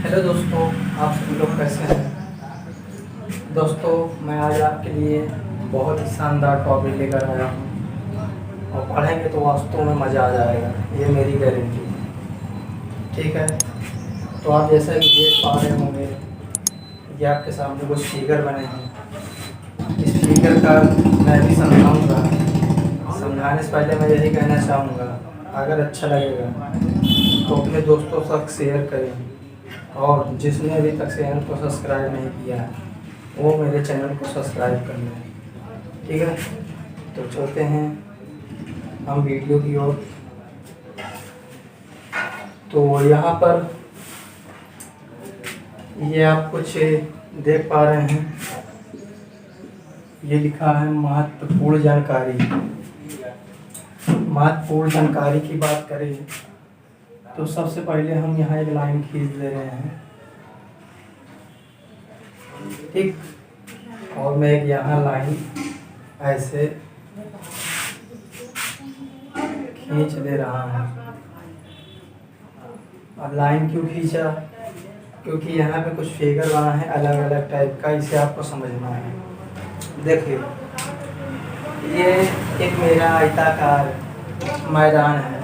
Hello दोस्तों, आप सभी लोग कैसे हैं। दोस्तों, मैं आज आपके लिए बहुत ही शानदार टॉपिक लेकर आया हूँ और पढ़ेंगे तो वास्तव में मज़ा आ जाएगा, ये मेरी गारंटी है। ठीक है, तो आप जैसा कि देख पा रहे होंगे, ये आपके सामने कुछ फिगर बने हैं। इस फिगर का मैं भी समझाऊँगा। समझाने से पहले मैं यही कहना चाहूँगा, अगर अच्छा लगेगा तो अपने दोस्तों तक शेयर करें, और जिसने अभी तक चैनल को सब्सक्राइब नहीं किया है वो मेरे चैनल को सब्सक्राइब कर लें। ठीक है, तो चलते हैं हम वीडियो की ओर। तो यहाँ पर ये आप कुछ देख पा रहे हैं, ये लिखा है महत्वपूर्ण जानकारी। महत्वपूर्ण जानकारी की बात करें तो सबसे पहले हम यहाँ एक लाइन खींच दे रहे हैं। ठीक, और मैं एक यहाँ लाइन ऐसे खींच दे रहा हूँ। अब लाइन क्यों खींचा? क्योंकि यहाँ पे कुछ फिगर बना है अलग अलग टाइप का, इसे आपको समझना है। देखिए, ये एक मेरा आयताकार मैदान है,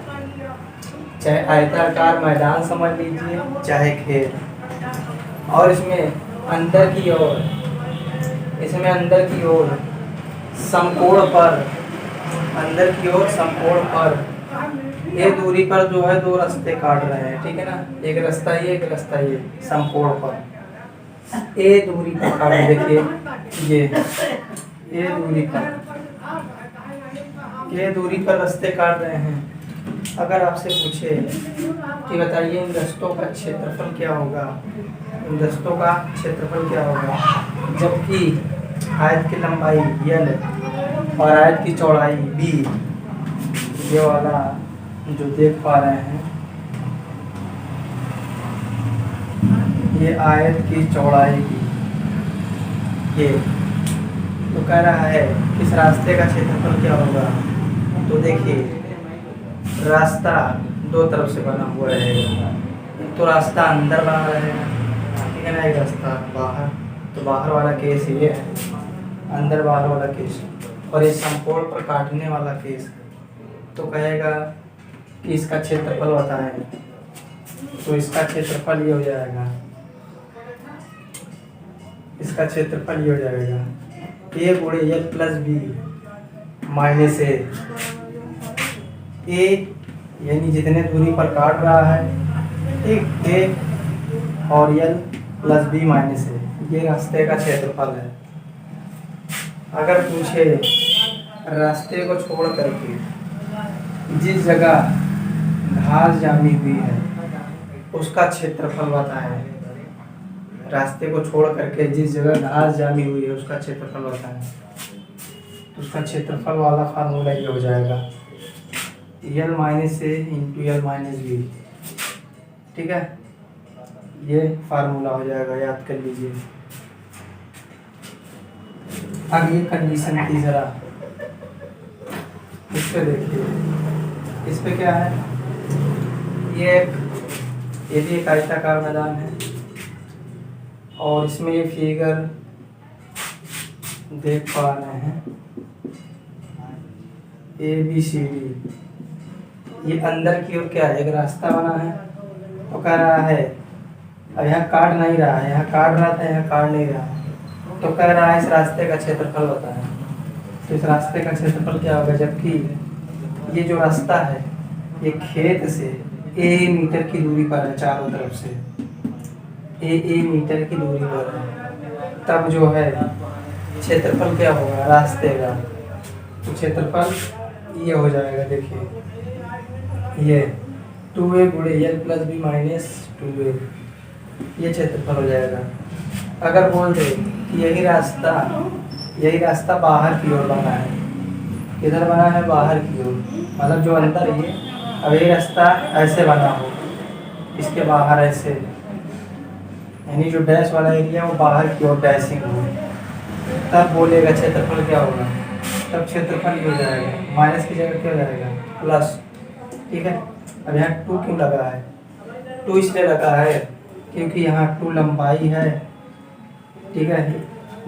चाहे आयताकार मैदान समझ लीजिए चाहे खेत, और इसमें अंदर की ओर समकोण पर, अंदर की ओर समकोण पर ये दूरी पर जो है दो रास्ते काट रहे हैं। ठीक है ना, एक रास्ता ये, एक रास्ता ये, समकोण पर ये दूरी पर काट। देखिए ये दूरी पर रास्ते काट रहे हैं। अगर आपसे पूछे कि बताइए इन रास्तों का क्षेत्रफल क्या होगा, इन रास्तों का क्षेत्रफल क्या होगा, जबकि आयत की लंबाई l और आयत की चौड़ाई b, ये वाला जो देख पा रहे हैं, ये आयत की चौड़ाई b, ये तो कह रहा है किस रास्ते का क्षेत्रफल क्या होगा। तो देखिए, रास्ता दो तरफ से बना हुआ रहेगा, तो रास्ता अंदर बना रहेगा, ठीक है ना, एक रास्ता बाहर। तो बाहर वाला केस ये है, अंदर बाहर वाला केस, और ये समकोण पर काटने वाला केस है। तो कहेगा कि इसका क्षेत्रफल बताएं, तो इसका क्षेत्रफल ये हो जाएगा, इसका क्षेत्रफल ये हो जाएगा a गुणे l प्लस बी माइनस ए, यानी जितने दूरी पर काट रहा है, ठीक, a और l प्लस बी माइनस ए, ये रास्ते का क्षेत्रफल है। अगर पूछे रास्ते को छोड़ करके जिस जगह घास जामी हुई है उसका क्षेत्रफल बताएं, रास्ते को छोड़ करके जिस जगह घास जामी हुई है उसका क्षेत्रफल बताएं, तो उसका क्षेत्रफल वाला फार्मूला ये हो जाएगा l माइनस ए इंटू l माइनस बी। ठीक है, ये फार्मूला हो जाएगा, याद कर लीजिए। अब ये कंडीशन तीसरा, इस पे देखिए, इस पे क्या है, ये भी एक आयताकार मैदान है, और इसमें ये फिगर देख पा रहे हैं ABCD। ये अंदर की ओर क्या है, एक रास्ता बना है, तो कह रहा है, अब यहाँ काट नहीं रहा है, यहाँ काट रहा था, यहाँ काट नहीं रहा है, तो कह रहा है इस रास्ते का क्षेत्रफल बताएं। तो इस रास्ते का क्षेत्रफल क्या होगा, जबकि ये जो रास्ता है ये खेत से a मीटर की दूरी पर है, चारों तरफ से a मीटर की दूरी पर है, तब जो है क्षेत्रफल क्या होगा रास्ते का, तो क्षेत्रफल ये हो जाएगा। देखिए, ये 2a गुणे l plus B minus 2a, ये क्षेत्रफल हो जाएगा। अगर बोल दे कि यही रास्ता बाहर की ओर बना है, किधर बना है, बाहर की ओर, मतलब जो अंदर ये, अब ये रास्ता ऐसे बना हो, इसके बाहर ऐसे, यानी जो डैश वाला एरिया वो बाहर की ओर डैशिंग हो, तब बोलेगा क्षेत्रफल क्या होगा, तब क्षेत्रफल ये हो जाएगा, माइनस की जगह क्या हो जाएगा प्लस। ठीक है, अब यहाँ 2 क्यों लगा है, 2 इसलिए लगा है क्योंकि यहाँ 2 लंबाई है, ठीक है।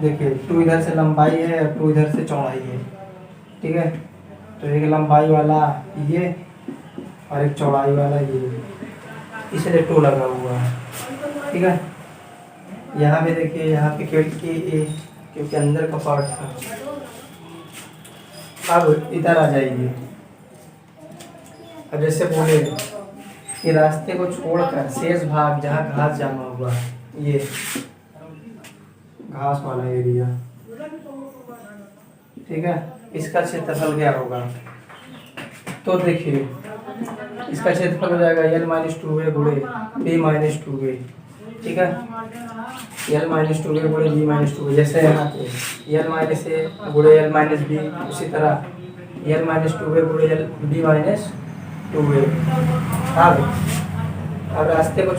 देखिए 2 इधर से लंबाई है और 2 इधर से चौड़ाई है, ठीक है। तो एक लंबाई वाला ये और एक चौड़ाई वाला ये, इसलिए 2 लगा हुआ है, ठीक है। यहाँ पे देखिए, यहाँ पे क्योंकि ए, क्योंकि अंदर का पार्ट था। अब इधर आ जाइए। अब जैसे बोले कि रास्ते को छोड़कर शेष भाग जहाँ घास जमा हुआ है, ये घास वाला एरिया, ठीक है, इसका क्षेत्रफल क्या होगा? तो देखिए इसका क्षेत्रफल हो जाएगा L माइनस 2A गुणे B माइनस 2A, ठीक है। L माइनस 2A गुणे B माइनस 2A, जैसे यहाँ पे L माइनस A गुणे L माइनस B, उसी तरह L माइनस 2A गुणे B माइनस 2A। अब रास्ते को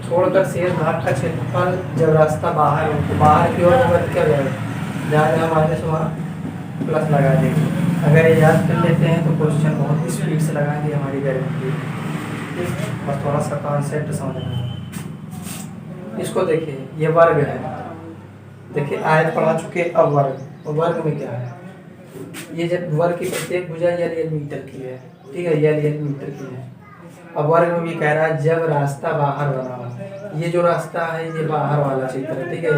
छोड़कर शेष भाग का क्षेत्रफल जब रास्ता बाहर हो तो बाहर की ओर होगा तो क्या हो जाएगा? जहाँ जहाँ माइनस वहाँ प्लस लगा देंगे। अगर ये याद कर लेते हैं तो क्वेश्चन बहुत स्पीड से लगाएंगे, हमारी गारंटी। बस थोड़ा सा कॉन्सेप्ट समझना है। इसको देखिए, ये वर्ग है। देखिए आयत पढ़ा चुके, अब वर्ग में क्या है? ये जब वर्ग की प्रत्येक भुजा L मीटर की है, ठीक है, L मीटर की है। अब वर्ग में भी कह रहा है जब रास्ता बाहर बना हो। ये जो रास्ता है ये बाहर वाला क्षेत्र है, ठीक है।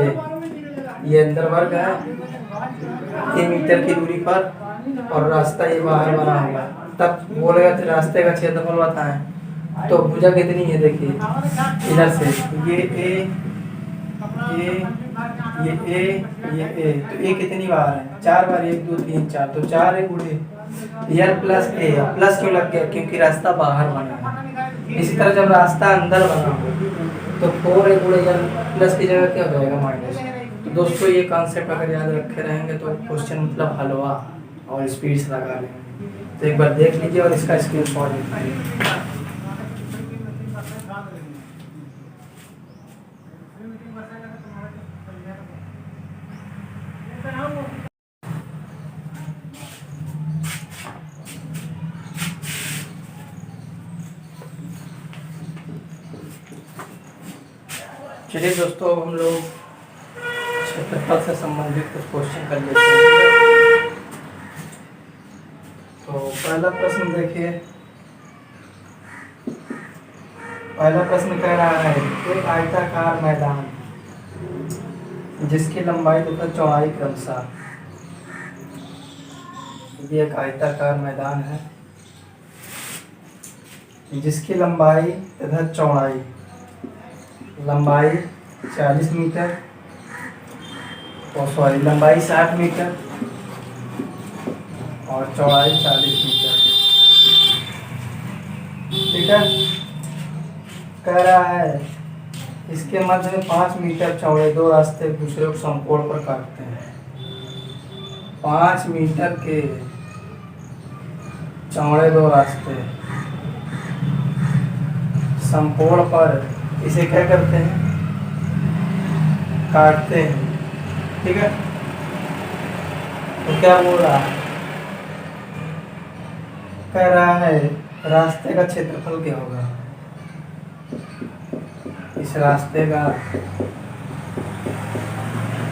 ये अंदर वर्ग है, ये मीटर की दूरी पर, और रास्ता ये बाहर बना हुआ है। तब बोलेगा तो रास्ते का क्षेत्रफल बताएं। तो भुजा कितनी है? देखिए इधर से ये ए, ये तो ए कितनी बार है? 4 बार, 1 2 3 4, तो 4 है गुणे L प्लस ए। प्लस क्यों लग गया? क्योंकि रास्ता बाहर बना है। इसी तरह जब रास्ता अंदर बना हो तो 4 है गुणे L, प्लस की जगह क्या हो जाएगा? माइनस। तो दोस्तों ये कॉन्सेप्ट अगर याद रखे रहेंगे तो क्वेश्चन मतलब हलवा और स्पीड से लगा लेंगे। तो एक बार देख लीजिए और इसका स्क्रीनशॉट निकालिए। चलिए दोस्तों, अब हम लोग क्षेत्रफल से संबंधित कुछ क्वेश्चन कर लेते हैं। तो पहला प्रश्न देखिए, पहला प्रश्न कह रहा है एक आयताकार मैदान जिसकी लंबाई तथा चौड़ाई क्रमशः, ये एक आयताकार मैदान है जिसकी लंबाई तथा चौड़ाई, लंबाई 40 मीटर, सॉरी लंबाई 60 मीटर और चौड़ाई 40 मीटर, ठीक है। कह रहा है इसके मध्य में 5 मीटर चौड़े 2 रास्ते एक दूसरे को समकोण पर काटते हैं। 5 मीटर के चौड़े 2 रास्ते समकोण पर इसे क्या करते हैं? काटते हैं, ठीक है। तो क्या बोल रहा है? कह रहा है रास्ते का क्षेत्रफल क्या होगा? इस रास्ते का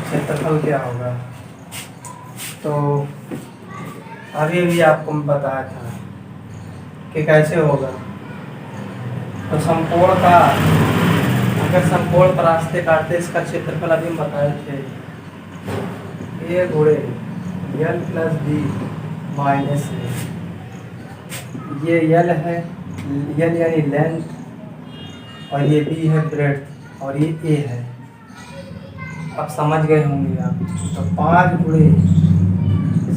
क्षेत्रफल क्या होगा? तो अभी भी आपको मैं बताया था कि कैसे होगा। तो समकोण का, अगर समकोण पर रास्ते काटते इसका क्षेत्रफल अभी हम बताए थे, ए गुणे L प्लस बी माइनस ए। ये L है, L यानी लेंथ, और ये B है ब्रेड्थ, और ये A है। अब समझ गए होंगे आप। तो 5 गुणे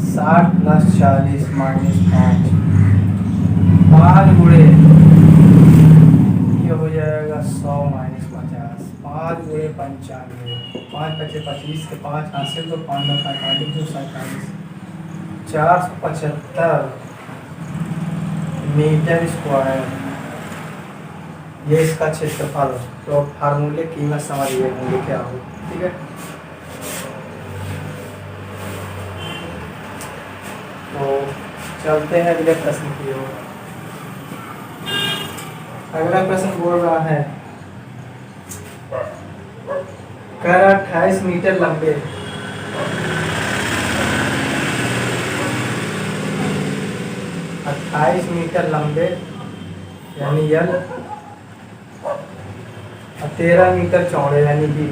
60 प्लस 40 माइनस 5 गुणे ये हो जाएगा 100 माइनस 50, 5 गुणे 95, 5 बचे 25 के 5 हासिल, तो 5 45 2 47, 475 मीटर स्क्वायर, ये इसका क्षेत्रफल। तो फार्मूले कीमत समझिए मूल्य क्या हो, ठीक है। तो चलते हैं अगले प्रश्न की ओर। अगला प्रश्न बोल रहा है कह रहा 28 मीटर लंबे, 28 मीटर लंबे यानी यल, और 13 मीटर चौड़े यानी बी।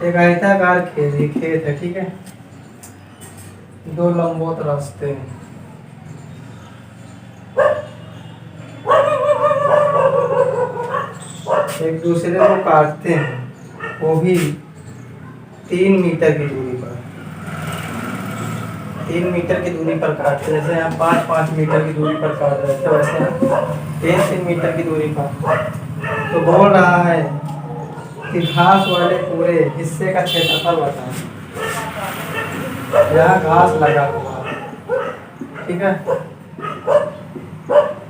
एक आयताकार खेत है, ठीक है, दो लंबवत रास्ते हैं, एक दूसरे को काटते हैं, वो भी 3 मीटर की दूरी पर, 3 मीटर की दूरी पर काटते हैं। जैसे यहाँ 5-5 मीटर की दूरी पर काट रहे थे, वैसे 3 मीटर की दूरी पर। तो बोल रहा है कि घास वाले पूरे हिस्से का क्षेत्रफल बताएं। यहाँ घास लगा हुआ है, ठीक है,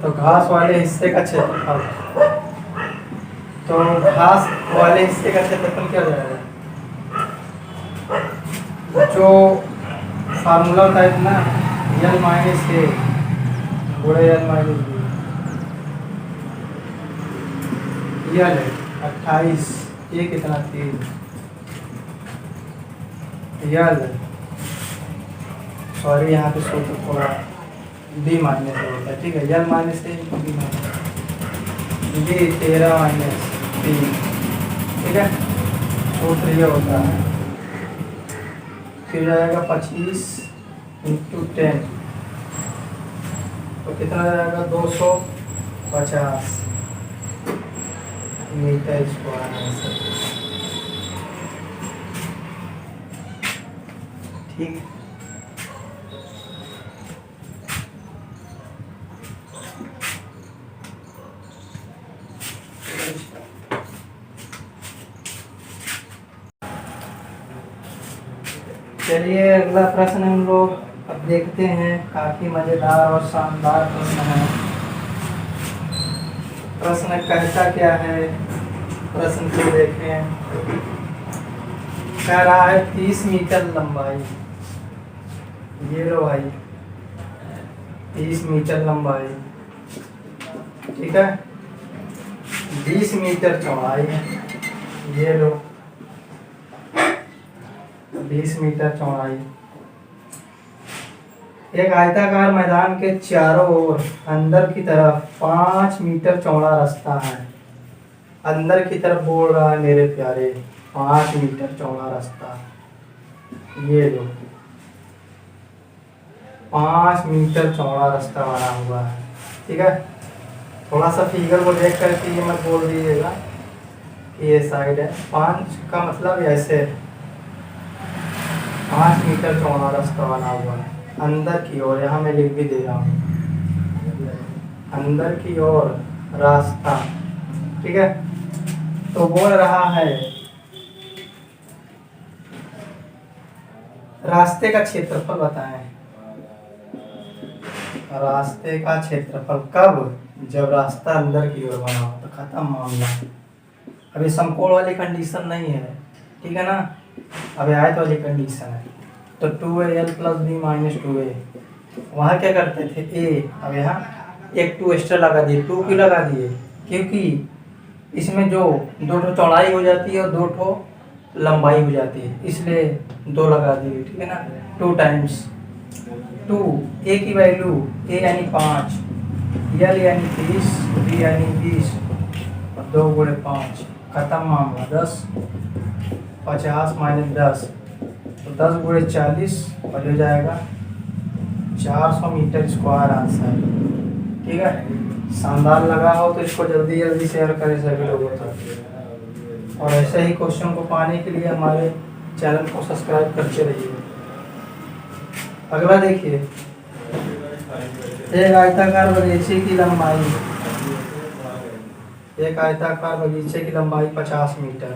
तो घास वाले हिस्से का क्षेत्रफल, तो घास वाले हिस्से का क्षेत्रफल क्या जाएगा? जो फार्मूला होता है ना, यल माइनस ए गुणे यल माइनस बी, यल है 28, ये कितना 3, यल सॉरी यहाँ पे सोचो थोड़ा बी माइनस होता है, ठीक है, यल minus A B minus B 13 minus 3, ठीक है, सूत्र ये होता है। फिर जाएगा 25 इंटू 10, तो कितना जाएगा 250 मीटर स्क्वायर, ठीक। चलिए अगला प्रश्न हम लोग अब देखते हैं, काफी मजेदार और शानदार प्रश्न है। प्रश्न कहता क्या है, प्रश्न को देखें। कह रहा है 30 मीटर लंबाई, ये लो भाई 30 मीटर लंबाई, ठीक है, 20 मीटर चौड़ाई है, ये लो 20 मीटर चौड़ाई। एक आयताकार मैदान के चारों ओर अंदर की तरफ 5 मीटर चौड़ा रास्ता है। अंदर की तरफ बोल रहा है मेरे प्यारे 5 मीटर चौड़ा रास्ता, ये लो 5 मीटर चौड़ा रास्ता बना हुआ है, ठीक है। थोड़ा सा फिगर को देख करके ये मत बोल दीजिएगा कि ये साइड है, 5 का मतलब ऐसे 5 मीटर चौड़ा रास्ता बना हुआ है अंदर की ओर। यहाँ मैं लिख भी दे रहा हूँ, अंदर की ओर रास्ता, ठीक है। तो बोल रहा है रास्ते का क्षेत्रफल बताएं। रास्ते का क्षेत्रफल कब? जब रास्ता अंदर की ओर बना हो, तो खत्म मामला। अभी समकोण वाली कंडीशन नहीं है, ठीक है ना, अभी आयत वाली कंडीशन है। तो 2al plus B minus 2a, वहाँ क्या करते थे a, अब यहाँ एक 2 एक्स्ट्रा लगा दिए। 2 क्यों लगा दिए? क्योंकि इसमें जो 2 ठो चौड़ाई हो जाती है और 2 ठो लंबाई हो जाती है, इसलिए 2 लगा दिए, ठीक है ना। 2 टाइम्स 2, a की वैल्यू a यानी 5, l यानी 30, b यानी 20 और 2 गुणे 5, खत्म मामला। 10 50 माइनस 10, तो 10 गुणे 40 और हो जाएगा 400 मीटर स्क्वायर आंसर, ठीक है। शानदार लगा हो तो इसको जल्दी जल्दी शेयर करें सभी लोगों तक, और ऐसे ही क्वेश्चन को पाने के लिए हमारे चैनल को सब्सक्राइब करते रहिए। अगला देखिए, एक आयताकार बगीचे की लंबाई, एक आयताकार बगीचे की लंबाई 50 मीटर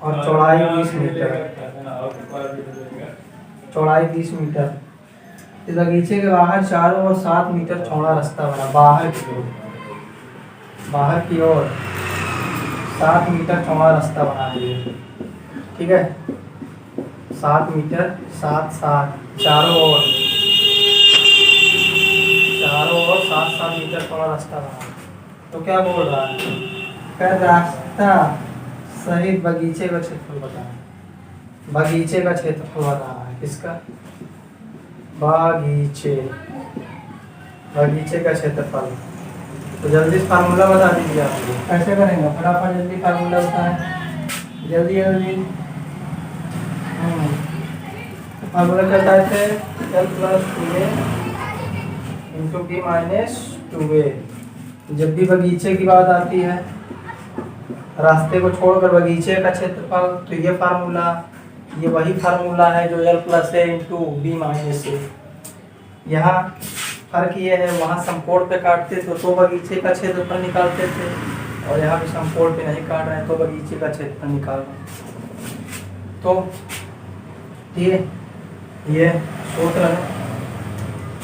और चौड़ाई 20 मीटर, चौड़ाई 20 मीटर। इस बगीचे के बाहर चारों ओर 7 मीटर चौड़ा रास्ता बना, बाहर की ओर, बाहर की ओर 7 मीटर चौड़ा रास्ता बना दिए, ठीक है। 7 मीटर 7 7 चारों ओर 7 7 मीटर चौड़ा रास्ता बना। तो क्या बोल रहा है का रास्ता सहित बगीचे का क्षेत्रफल बताना। बगीचे का क्षेत्रफल बताना है। किसका? बगीचे का क्षेत्रफल। तो जल्दी फार्मूला बता दीजिए आप। कैसे करेंगे? फटाफट जल्दी फार्मूला बताएं, जल्दी जल्दी। फार्मूला क्या बताते हैं? L+2A into B-2A। जब भी बगीचे की बात आती है, रास्ते को छोड़कर बगीचे का क्षेत्रफल, तो ये फार्मूला, ये वही फार्मूला है जो L+A इंटू B-A। यहाँ फर्क ये है, वहाँ समकोण पे काटते थे तो बगीचे का क्षेत्रफल निकालते थे, और यहाँ भी समकोण पे नहीं काट रहे हैं तो बगीचे का क्षेत्रफल निकाल रहे हैं। तो ये सूत्र है।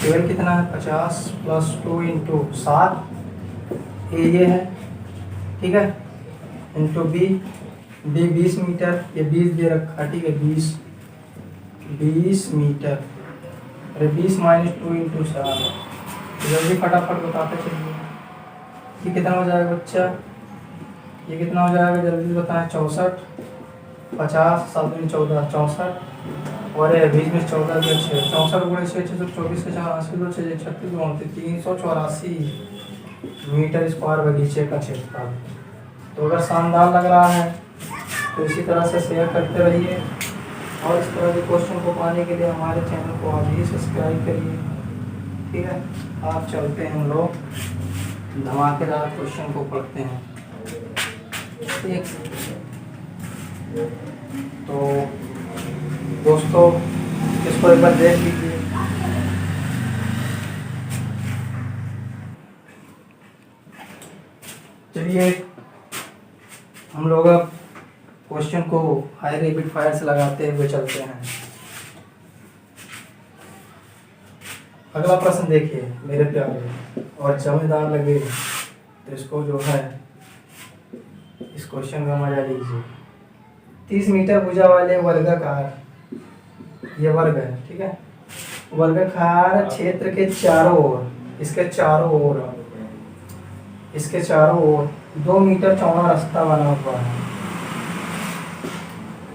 केवल कितना है? 50 + 2 इंटू 7, ये है, ठीक है, इंटू बी 20 मीटर, ये 20 दे रखा है, ठीक है, 20 मीटर। अरे 20 - 2 इंटू 7। जल्दी फटाफट बताते चलिए। ये कितना हो जाएगा बच्चा? ये कितना हो जाएगा? जल्दी बताएं। 64, 50, 7 × 14, 64, और 20 में 14 के 6, 64 × 6, 624 के 4, 80 2 6 36 29 384 मीटर स्क्वायर बगीचे का क्षेत्रफल। तो अगर शानदार लग रहा है तो इसी तरह से शेयर करते रहिए, और इस तरह के क्वेश्चन को पाने के लिए हमारे चैनल को अभी सब्सक्राइब करिए, ठीक है। आप चलते हैं, हम लोग धमाकेदार क्वेश्चन को पढ़ते हैं, ठीक। तो दोस्तों इसको एक बार देख लीजिए। चलिए हम लोग अब क्वेश्चन को हाई रैपिड फायर से लगाते हुए चलते हैं। अगला प्रश्न देखिए मेरे प्यारे, और जमेदार लगे तो इसको जो है, इस क्वेश्चन का मजा लीजिए। 30 मीटर भुजा वाले वर्गाकार, ये वर्ग है, ठीक है, वर्गाकार क्षेत्र के चारों ओर, इसके चारों ओर 2 मीटर चौड़ा रास्ता बना हुआ है।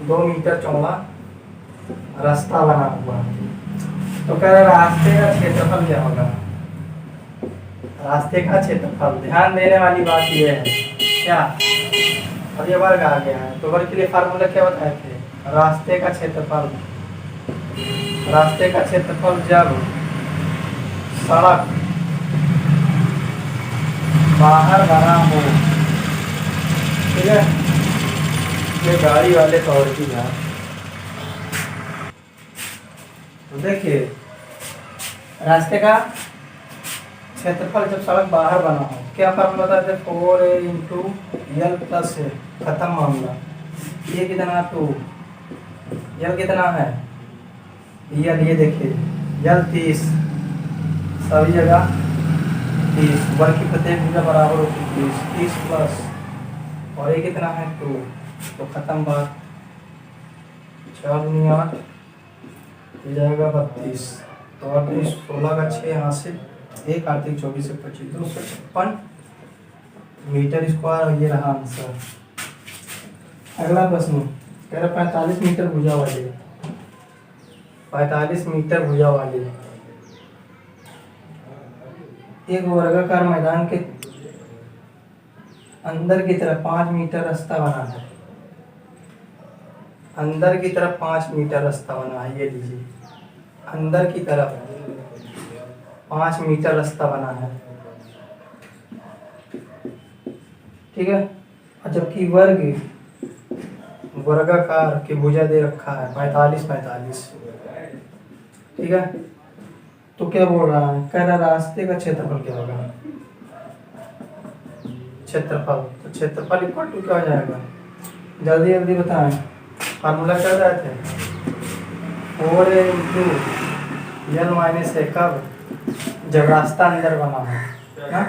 2 मीटर चौड़ा रास्ता बना हुआ है। तो कह रहे रास्ते का क्षेत्रफल क्या होगा? रास्ते का क्षेत्रफल, ध्यान देने वाली बात ये है क्या, अब ये वर्ग आ गया है तो वर्ग के लिए फार्मूला क्या बताए थे? रास्ते का क्षेत्रफल जब सड़क बाहर बना हो, ठीक है, ये गाड़ी वाले तौर की है। तो देखिए रास्ते का क्षेत्रफल जब सड़क बाहर बना हो, क्या फार्मूला बताते थे? 4A into L+A। खत्म मामला। ये कितना? 2। L कितना है? ये देखिए L 30, सभी जगह 30, वर्ग की प्रत्येक भुजा बराबर होती है 30 प्लस, और ये कितना है? 2। तो खत्म बात। 4 × 8 ये जाएगा 32, तो 38, 16 का 6 यहाँ से 1, 8 × 24 से 25, 256 मीटर स्क्वायर, और ये रहा आंसर। अगला प्रश्न कह रहा 45 मीटर भुजा वाली, 45 मीटर भुजा वाली एक वर्गाकार मैदान के अंदर की तरफ 5 मीटर रास्ता बना है। अंदर की तरफ 5 मीटर रास्ता बना है, ये लीजिए, अंदर की तरफ 5 मीटर रास्ता बना है, ठीक है। और जबकि वर्गाकार की भुजा दे रखा है 45, ठीक है। तो क्या बोल रहा है? कह रहा रास्ते का क्षेत्रफल क्या होगा? क्षेत्रफल, तो क्षेत्रफल इक्वल टू क्या हो जाएगा? जल्दी जल्दी बताएं। फार्मूला क्या जाते हैं? 4A into L-A। कब? जब रास्ता अंदर बना हो ना,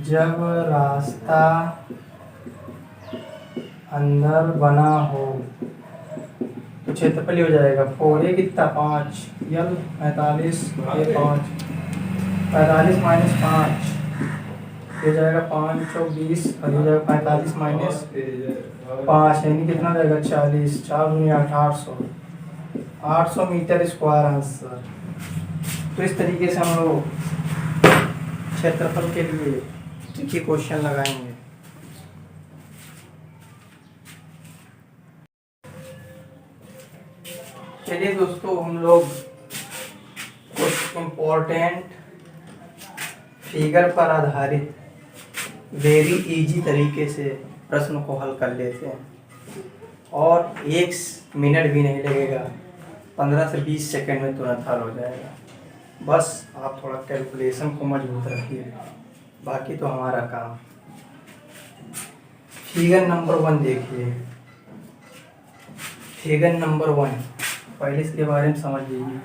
जब रास्ता अंदर बना हो तो क्षेत्रफल हो जाएगा 4A कितना? 5, L 45, ये 5, 45 - 5 ये जाएगा 5 चौक 20 और ये जाएगा 45 माइनस 5 यानी कितना जाएगा 40, 4 दूनी 8, 800 मीटर स्क्वायर आंसर। तो इस तरीके से हम लोग क्षेत्रफल के लिए ये क्वेश्चन लगाएंगे। चलिए दोस्तों, हम लोग कुछ इम्पोर्टेंट फिगर पर आधारित वेरी इजी तरीके से प्रश्न को हल कर लेते हैं और 1 मिनट भी नहीं लगेगा, 15 से 20 सेकंड में तुरंत हल हो जाएगा। बस आप थोड़ा कैलकुलेशन को मजबूत रखिए, बाकी तो हमारा काम। फिगर नंबर 1 देखिए। फिगर नंबर 1 पहले इसके बारे में समझ लीजिए।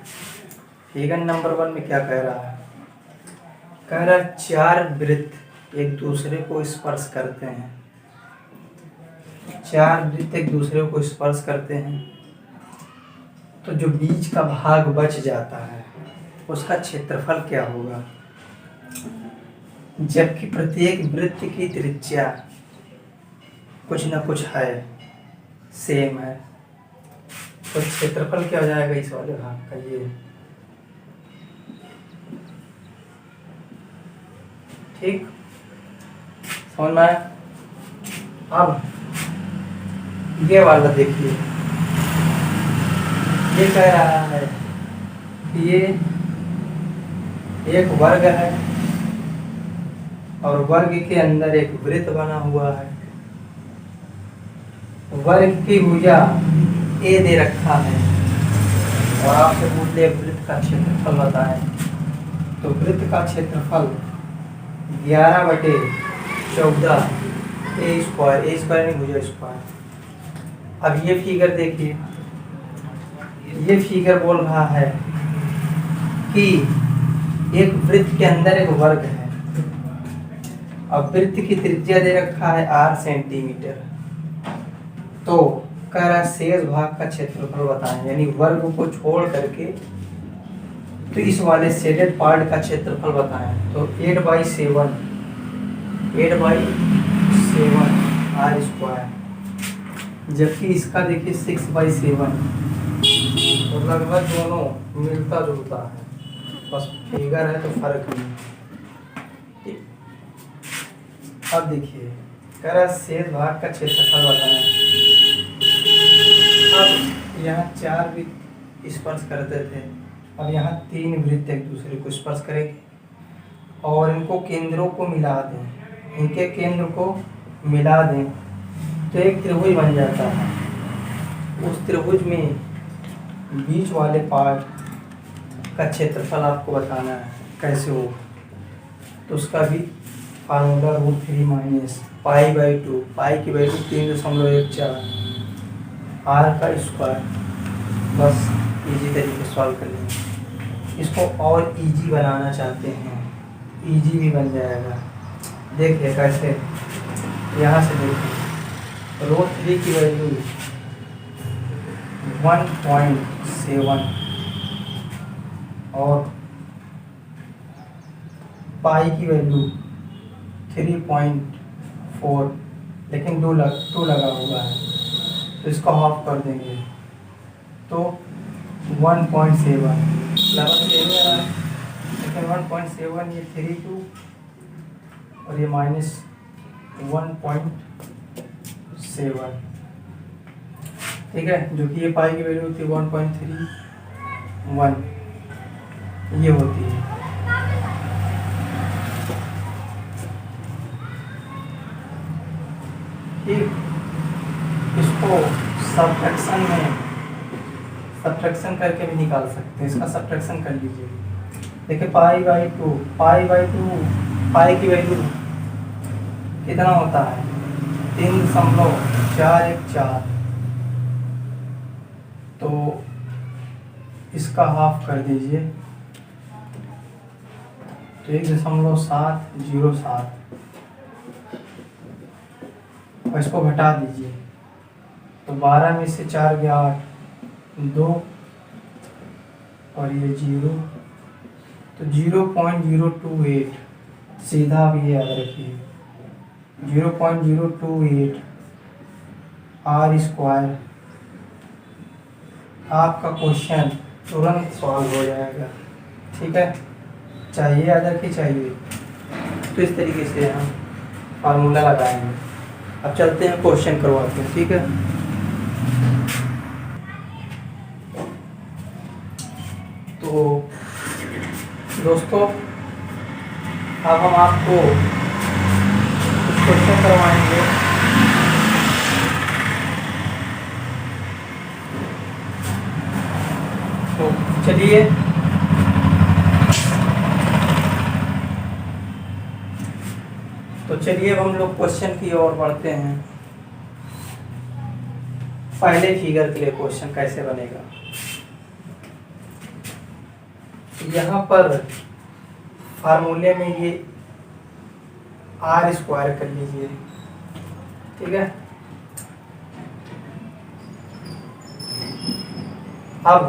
फिगर नंबर 1 में क्या कह रहा है? कह रहा है 4 वृत्त एक दूसरे को स्पर्श करते हैं। 4 वृत्त एक दूसरे को स्पर्श करते हैं, तो जो बीच का भाग बच जाता है उसका क्षेत्रफल क्या होगा? जबकि प्रत्येक वृत्त की त्रिज्या कुछ न कुछ है, सेम है, तो क्षेत्रफल क्या हो जाएगा इस वाले भाग का? ये ठीक समझ में आया? अब ये वाला देखिए, ये कह रहा है कि ये एक वर्ग है और वर्ग के अंदर एक वृत्त बना हुआ है। वर्ग की भुजा ए दे रखा है और आपसे पूछ ले वृत्त का क्षेत्रफल बताएं, तो वृत्त का क्षेत्रफल 11/14 ए स्क्वायर नहीं भुजा स्क्वायर। अब ये फिगर देखिए, ये फिगर बोल रहा है कि एक वृत्त के अंदर एक वर्ग है। अब वृत्त की त्रिज्या दे रखा है 8 सेंटीमीटर, तो कह रहा है शेष भाग का क्षेत्रफल बताएं, यानी वर्ग को छोड़ करके तो इस वाले शेडेड पार्ट का क्षेत्रफल बताएं। तो 8/7 आर स्क्वायर, जबकि इसका देखिए 6/7, तो लगभग दोनों मिलता जुलता है, बस फिगर है तो फर्क नहीं। अब देखिए कह रहा है शेष भाग का क्षेत्रफल बताएं। अब यहाँ 4 वृत्त स्पर्श करते थे, अब यहाँ 3 वृत्त एक दूसरे को स्पर्श करेंगे और इनको केंद्रों को मिला दें, इनके केंद्र को मिला दें तो एक त्रिभुज बन जाता है। उस त्रिभुज में बीच वाले पार्ट का क्षेत्रफल आपको बताना है कैसे हो, तो उसका भी फार्मूला √3 माइनस पाई/2, पाई की वैल्यू 3.14 आर का स्क्वायर। बस इजी तरीके से सॉल्व कर लेंगे। इसको और इजी बनाना चाहते हैं, इजी भी बन जाएगा। देखिए कैसे, यहाँ से देखिए √3 की वैल्यू 1.7 और पाई की वैल्यू 3.4, लेकिन 2 लगा हुआ है तो इसको हाफ कर देंगे तो 1.7 लगभग सेम है, लेकिन 1.7 ये 3.2 और ये -1.7, ठीक है, जो कि ये पाई की वैल्यू होती है 1.31 ये होती है। ठीक, इसको सब्ट्रैक्शन करके भी निकाल सकते हैं। इसका सब्ट्रैक्शन कर लीजिए। देखिए पाई/2 पाई की वैल्यू कितना होता है? 3.414, तो इसका हाफ कर दीजिए तो 1.707 और इसको घटा दीजिए तो 12 में से 4 गया 8, 2 और ये 0, तो 0.028 सीधा भी याद रखिए 0.028 आर स्क्वायर। आपका क्वेश्चन तुरंत सॉल्व हो जाएगा। ठीक है, चाहिए अदर की चाहिए, तो इस तरीके से हम फार्मूला लगाएंगे। अब चलते हैं क्वेश्चन करवाते हैं। ठीक है, तो दोस्तों अब हम आपको कुछ क्वेश्चन करवाएंगे। तो चलिए अब हम लोग क्वेश्चन की ओर बढ़ते हैं। पहले फिगर के लिए क्वेश्चन कैसे बनेगा, यहाँ पर फार्मूले में ये आर स्क्वायर कर लीजिए। ठीक है, अब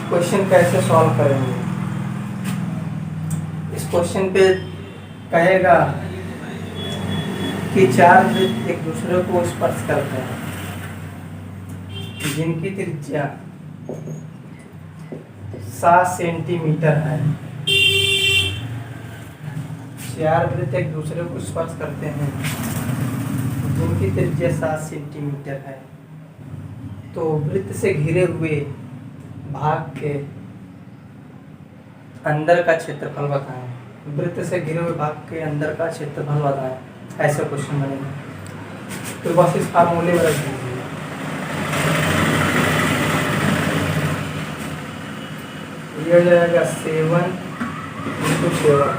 क्वेश्चन कैसे सॉल्व करेंगे। इस क्वेश्चन पे कहेगा कि चार वृत्त एक दूसरे को स्पर्श करते हैं जिनकी त्रिज्या 7 सेंटीमीटर है। चार वृत्त एक दूसरे को स्पर्श करते हैं जिनकी त्रिज्या 7 सेंटीमीटर है। तो वृत्त से घिरे हुए भाग के अंदर का क्षेत्रफल बताएं। वृत्त से घिरे हुए भाग के अंदर का क्षेत्रफल बताएं, ऐसा क्वेश्चन बनेगा। तो बस इस फार्मूले में रख दीजिए। ये हो जाएगा 7 × 7।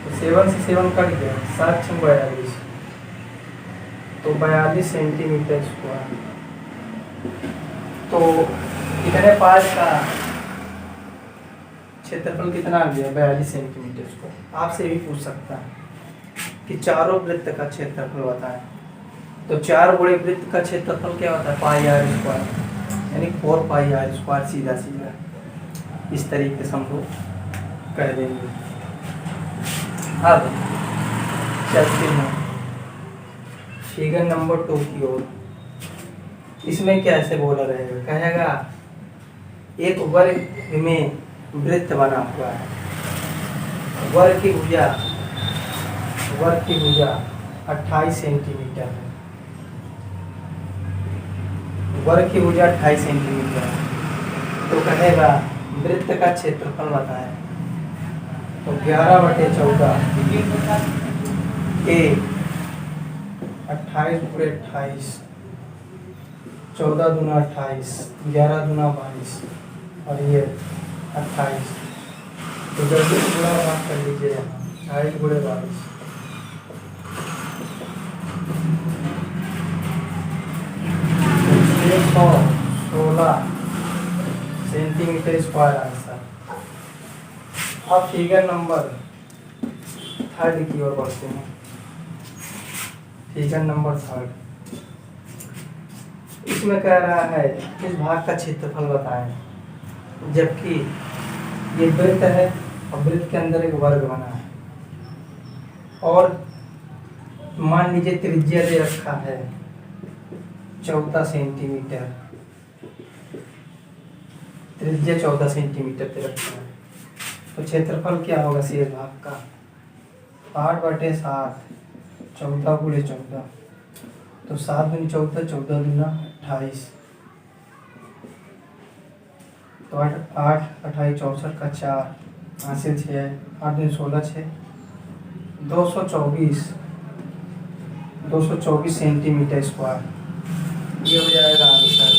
तो 7 से 7 कट गया, 7 × 42, तो 42 सेंटीमीटर स्क्वायर। तो इतने पास का क्षेत्रफल कितना आ गया, 42 सेंटीमीटर स्क्वायर। आपसे भी पूछ सकता है कि चारों वृत्त का क्षेत्रफल बताएं। तो चार बड़े वृत्त का क्षेत्रफल क्या होता है, पाई आर स्क्वायर, यानी 4 पाई आर स्क्वायर। सीधा सीधा इस तरीके से हम लोग कह देंगे। अब चलते हैं फिगर नंबर 2 की ओर। इसमें कैसे बोला रहेगा, कहेगा एक वर्ग में वृत्त बना हुआ है। वर्ग की भुजा 28 सेंटीमीटर है। वर्ग की भुजा 28 सेंटीमीटर है। तो कहेगा वृत्त का क्षेत्रफल बताएं। तो 11/14 के 28 × 28, 14 दूना 28, 11 दूना 22 और ये 28। तो जल्दी से पूरा बात कर लीजिए। यहाँ 28 × 22, 616 सेंटीमीटर स्क्वायर आंसर। अब फिगर नंबर 3 की ओर बढ़ते हैं। फिगर नंबर 3, इसमें कह रहा है इस भाग का क्षेत्रफल बताएं। जबकि ये वृत्त है और वृत्त के अंदर एक वर्ग बना है और मान लीजिए त्रिज्या दे रखा है 14 सेंटीमीटर। त्रिज्या 14 सेंटीमीटर दे रखा है। तो क्षेत्रफल क्या होगा शेष भाग का, 8/7, 14 × 14, तो 7 दूनी 14, 14 दूना 28, तो 8 28 64 का 4, हासिल 6, 8 दूनी 16, 6, 224 सेंटीमीटर स्क्वायर। ये हो जाएगा आंसर।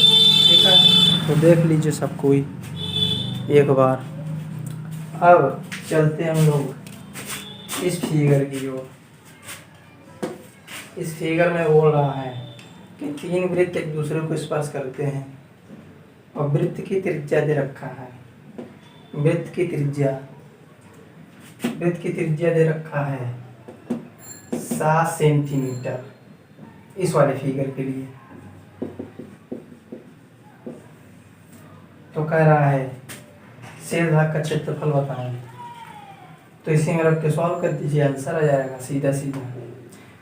ठीक है, तो देख लीजिए सब कोई एक बार। अब चलते हम लोग इस फिगर की ओर। इस फिगर में बोल रहा है कि 3 वृत्त एक दूसरे को स्पर्श करते हैं और वृत्त की त्रिज्या दे रखा है। वृत्त की त्रिज्या दे रखा है 7 सेंटीमीटर इस वाले फिगर के लिए। तो कह रहा है शेष भाग का क्षेत्रफल बताएं। तो इसी में रख के सॉल्व कर दीजिए, आंसर आ जाएगा सीधा सीधा।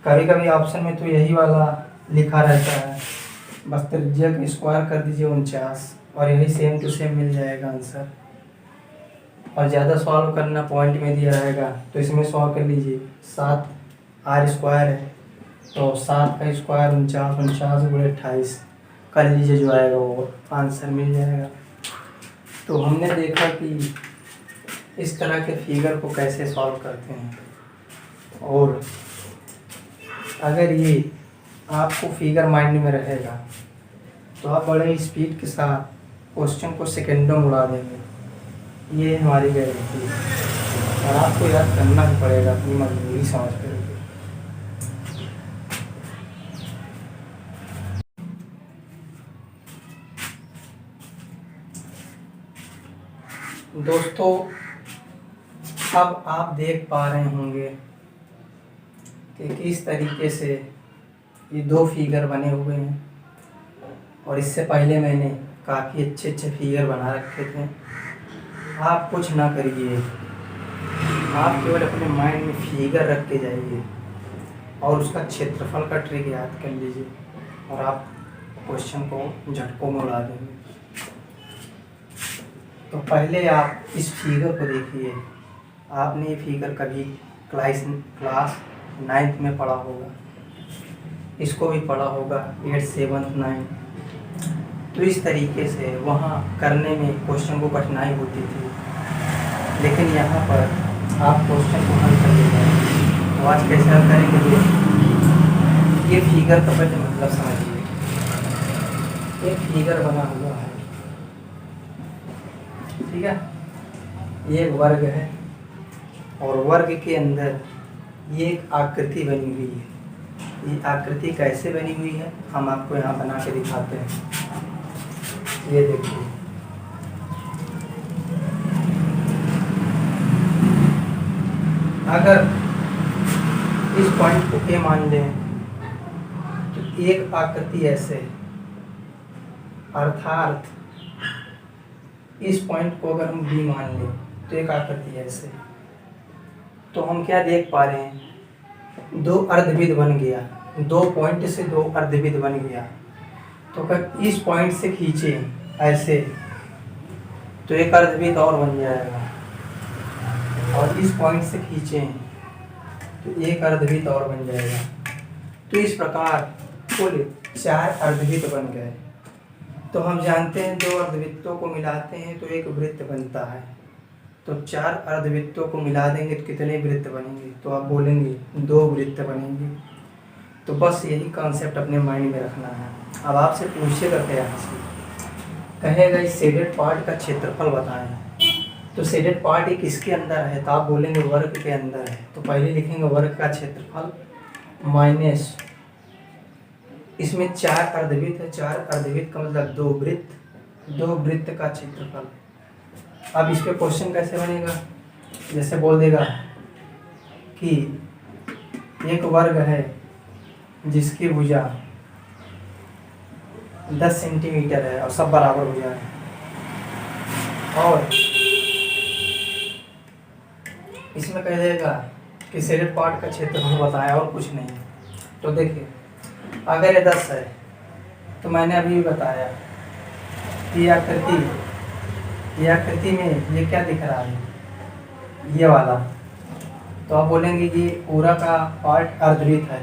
कभी कभी ऑप्शन में तो यही वाला लिखा रहता है, बस त्रिज्या का स्क्वायर कर दीजिए 49 और यही सेम टू सेम मिल जाएगा आंसर। और ज़्यादा सॉल्व करना पॉइंट में दिया रहेगा तो इसमें सॉल्व कर लीजिए। 7 आर स्क्वायर है तो 7 का स्क्वायर 49, 49 गुणे 28 कर लीजिए, जो आएगा वो आंसर मिल जाएगा। तो हमने देखा कि इस तरह के फिगर को कैसे सॉल्व करते हैं। और अगर ये आपको फिगर माइंड में रहेगा तो आप बड़े स्पीड के साथ क्वेश्चन को सेकेंडों में उड़ा देंगे, ये हमारी गारंटी है। और आपको याद करना ही पड़ेगा अपनी मजबूरी समझ करके। दोस्तों, अब आप देख पा रहे होंगे कि किस तरीके से ये 2 फिगर बने हुए हैं। और इससे पहले मैंने काफ़ी अच्छे अच्छे फिगर बना रखे थे। आप कुछ ना करिए, आप केवल अपने माइंड में फिगर रख के जाइए और उसका क्षेत्रफल का ट्रिक याद कर लीजिए और आप क्वेश्चन को झटकों में उड़ा देंगे। तो पहले आप इस फिगर को देखिए। आपने ये फिगर कभी क्लास 9th में पढ़ा होगा, इसको भी पढ़ा होगा 8th 7th 9th। तो इस तरीके से वहाँ करने में क्वेश्चन को कठिनाई होती थी, लेकिन यहाँ पर आप क्वेश्चन को हल कर लेंगे। तो आज कैसे हल करेंगे, ये फिगर का पहले मतलब समझिए। एक फिगर बना हुआ है, ठीक है, ये एक वर्ग है और वर्ग के अंदर ये एक आकृति बनी हुई है। ये आकृति कैसे बनी हुई है हम आपको यहाँ बना के दिखाते हैं। ये देखिए, अगर इस पॉइंट को ए मान लें तो एक आकृति ऐसे, अर्थात इस पॉइंट को अगर हम बी मान लें तो एक आकृति ऐसे। तो हम क्या देख पा रहे हैं, 2 अर्धवृत्त बन गया, 2 पॉइंट से 2 अर्धवृत्त बन गया। तो अगर इस पॉइंट से खींचे ऐसे तो एक अर्धवृत्त और बन जाएगा, और इस पॉइंट से खींचें तो एक अर्धवृत्त और बन जाएगा। तो इस प्रकार कुल 4 अर्धवृत्त बन गए। तो हम जानते हैं 2 अर्धवृत्तों को मिलाते हैं तो एक वृत्त बनता है। तो 4 अर्धवृत्तों को मिला देंगे तो कितने वृत्त बनेंगे, तो आप बोलेंगे 2 वृत्त बनेंगे। तो बस यही कॉन्सेप्ट अपने माइंड में रखना है। अब आपसे पूछेगा क्या, कहेगा इस शेडेड पार्ट का क्षेत्रफल बताएं। तो शेडेड पार्ट एक किसके अंदर है, तो आप बोलेंगे वर्ग के अंदर है। तो पहले लिखेंगे वर्ग का क्षेत्रफल माइनस, इसमें 4 अर्धवृत्त है, 4 अर्धवृत्त का मतलब 2 वृत्त, 2 वृत्त का क्षेत्रफल। अब इस पे क्वेश्चन कैसे बनेगा, जैसे बोल देगा कि एक वर्ग है जिसकी भुजा 10 सेंटीमीटर है और सब बराबर भुजा है, और इसमें कह देगा कि शेडेड पार्ट का क्षेत्रफल बताया और कुछ नहीं। तो देखिए, अगर ये 10 है तो मैंने अभी भी बताया कि आकृति में ये क्या दिख रहा है, ये वाला। तो आप बोलेंगे ये पूरा का पार्ट अर्धवृत्त है।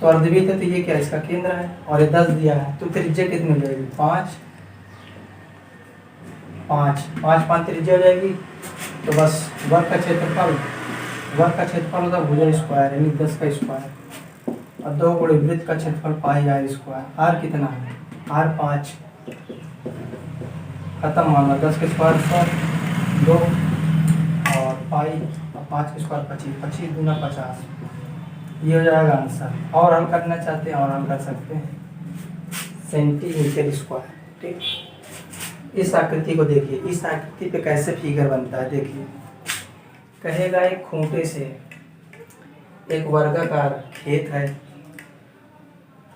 तो अर्धवृत्त है तो ये क्या, इसका केंद्र है, और ये 10 दिया है। तो त्रिज्या कितनी हो जाएगी, 5 त्रिज्या हो जाएगी। तो बस वर्ग का क्षेत्रफल होता है भुजा स्क्वायर, यानी 10 का स्क्वायर, और 2 गुणे वृत्त का क्षेत्रफल पाई आर स्क्वायर। आर कितना है, आर 5, खत्म माना, 10 के स्क्वायर 2 और पाई, और 5 के स्क्वायर 25, 25 दूना 50। ये हो जाएगा आंसर। और हल करना चाहते हैं और हल कर सकते हैं, सेंटीमीटर स्क्वायर। ठीक, इस आकृति को देखिए, इस आकृति पे कैसे फिगर बनता है। देखिए, कहेगा एक खूंटे से एक वर्गाकार खेत है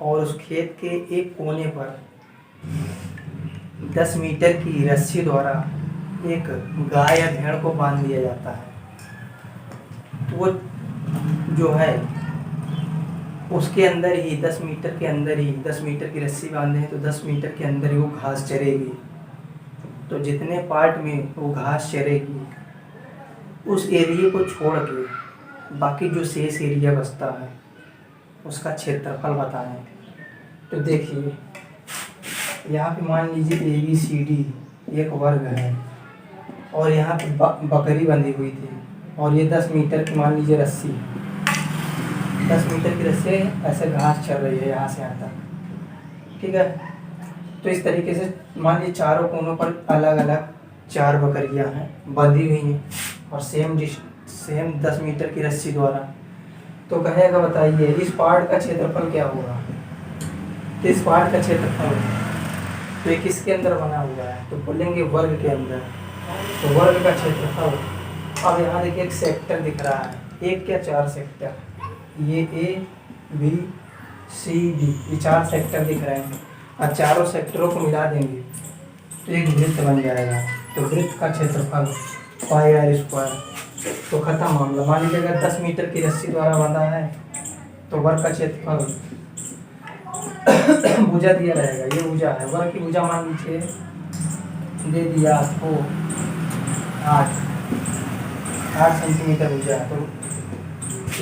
और उस खेत के एक कोने पर 10 मीटर की रस्सी द्वारा एक गाय या भेड़ को बांध दिया जाता है। वो जो है उसके अंदर ही 10 मीटर के अंदर ही 10 मीटर की रस्सी बांधे हैं तो 10 मीटर के अंदर ही वो घास चरेगी। तो जितने पार्ट में वो घास चरेगी उस एरिया को छोड़ के बाकी जो शेष एरिया बचता है उसका क्षेत्रफल बताएं। तो देखिए यहाँ पे मान लीजिए ABCD एक वर्ग है और यहाँ पे बकरी बंधी हुई थी और ये 10 मीटर की मान लीजिए रस्सी, 10 मीटर की रस्सी ऐसे घास चल रही है यहाँ से यहाँ तक, ठीक है। तो इस तरीके से मान लीजिए चारों कोनों पर अलग अलग 4 बकरियाँ हैं बंधी हुई हैं और सेम 10 मीटर की रस्सी द्वारा। तो कहेगा बताइए इस पार्ट का क्षेत्रफल क्या होगा। तो इस पार्ट का क्षेत्रफल तो ये किसके अंदर बना हुआ है, तो बोलेंगे वर्ग के अंदर। तो वर्ग का क्षेत्रफल, अब यहाँ देखिए एक सेक्टर दिख रहा है, एक क्या 4 सेक्टर, ये ABCD ये 4 सेक्टर दिख रहे हैं और चारों सेक्टरों को मिला देंगे तो एक वृत्त बन जाएगा। तो वृत्त का क्षेत्रफल πr²। तो खत्म मामला। मान लीजिए अगर 10 मीटर की रस्सी द्वारा बंधा है तो वर्ग का क्षेत्रफल भुजा दिया रहेगा, ये भुजा है, वर्ग की भुजा मान लीजिए दे दिया आपको 8 सेंटीमीटर भुजा है। तो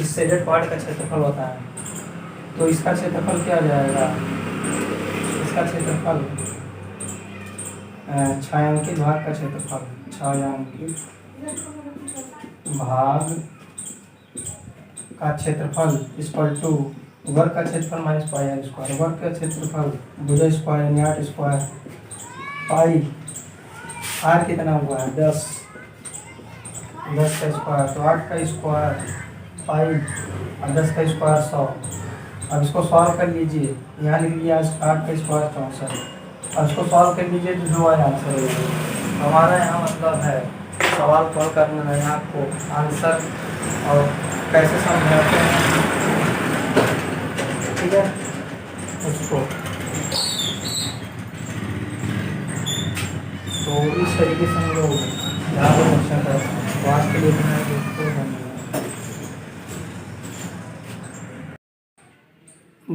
इस सेडेड पार्ट का क्षेत्रफल होता है। तो इसका क्षेत्रफल क्या हो जाएगा, इसका क्षेत्रफल छायांकित भाग का क्षेत्रफल, छायांकित भाग का क्षेत्रफल इक्वल टू वर्ग का क्षेत्रफल -πr²। वर्ग का क्षेत्रफल भुजा स्क्वायर 8 स्क्वायर पाई आर कितना हुआ है 10 का स्क्वायर, तो 8 का स्क्वायर पाई और 10 का स्क्वायर 100। अब इसको सॉल्व कर लीजिए, यहाँ लिख लिया 8 का स्क्वायर 64। अब इसको सॉल्व कर लीजिए तो जो आया आंसर है। हमारा यहाँ मतलब है सवाल कॉल करना है आपको आंसर और कैसे समझाते हैं, ठीक है उसको। तो इस तरीके से हम लोग ज़्यादा क्वेश्चन करते हैं। तो आज के लिए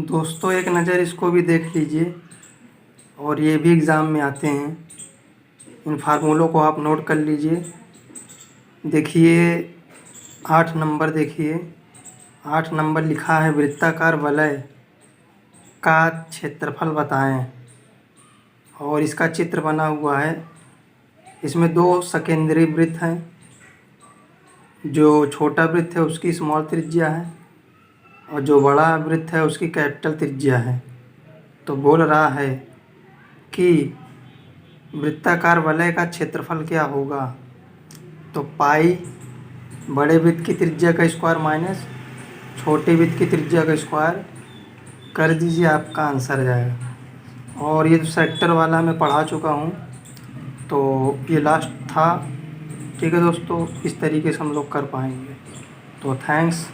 दोस्तों एक नज़र इसको भी देख लीजिए और ये भी एग्ज़ाम में आते हैं। इन फार्मूलों को आप नोट कर लीजिए। देखिए 8 नंबर, देखिए 8 नंबर लिखा है वृत्ताकार वलय का क्षेत्रफल बताएं और इसका चित्र बना हुआ है। इसमें 2 सकेंद्री वृत्त हैं, जो छोटा वृत्त है उसकी स्मॉल त्रिज्या है और जो बड़ा वृत्त है उसकी कैपिटल त्रिज्या है। तो बोल रहा है कि वृत्ताकार वलय का क्षेत्रफल क्या होगा। तो पाई बड़े वृत्त की त्रिज्या का स्क्वायर माइनस छोटे वृत्त की त्रिज्या का स्क्वायर कर दीजिए, आपका आंसर जाएगा। और ये जो सेक्टर वाला मैं पढ़ा चुका हूँ, तो ये लास्ट था, ठीक है दोस्तों। इस तरीके से हम लोग कर पाएंगे। तो थैंक्स।